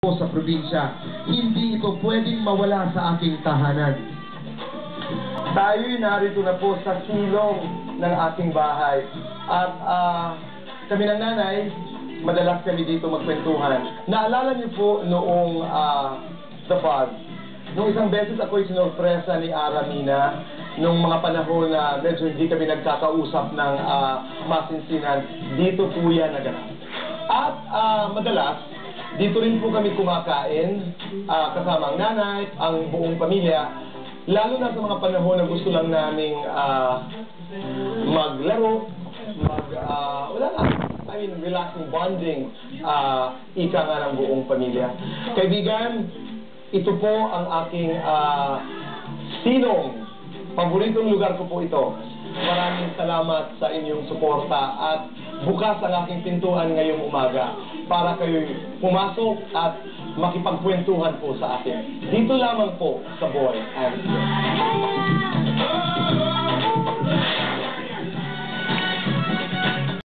po sa probinsya, hindi ito pwedeng mawala sa aking tahanan. Tayo'y narito na po sa silong ng aking bahay. At kami ng nanay, madalas kami dito magkwentuhan. Naalala niyo po noong The Fog, nung isang beses ako'y sinurpresa ni Aramina nung mga panahon na medyo hindi kami nagkakausap ng masinsinan, dito po yan naganap. At madalas, dito rin po kami kumakain, kasama ang nanay, ang buong pamilya, lalo na sa mga panahon na gusto lang naming maglaro, wala na, relaxing bonding, ika nga ng buong pamilya. Kaibigan, ito po ang aking silong. Paboritong lugar ko po ito. Maraming salamat sa inyong suporta at bukas ang aking pintuan ngayong umaga para kayo'y pumasok at makipagkwentuhan po sa akin. Dito lamang po sa Boy and Girl.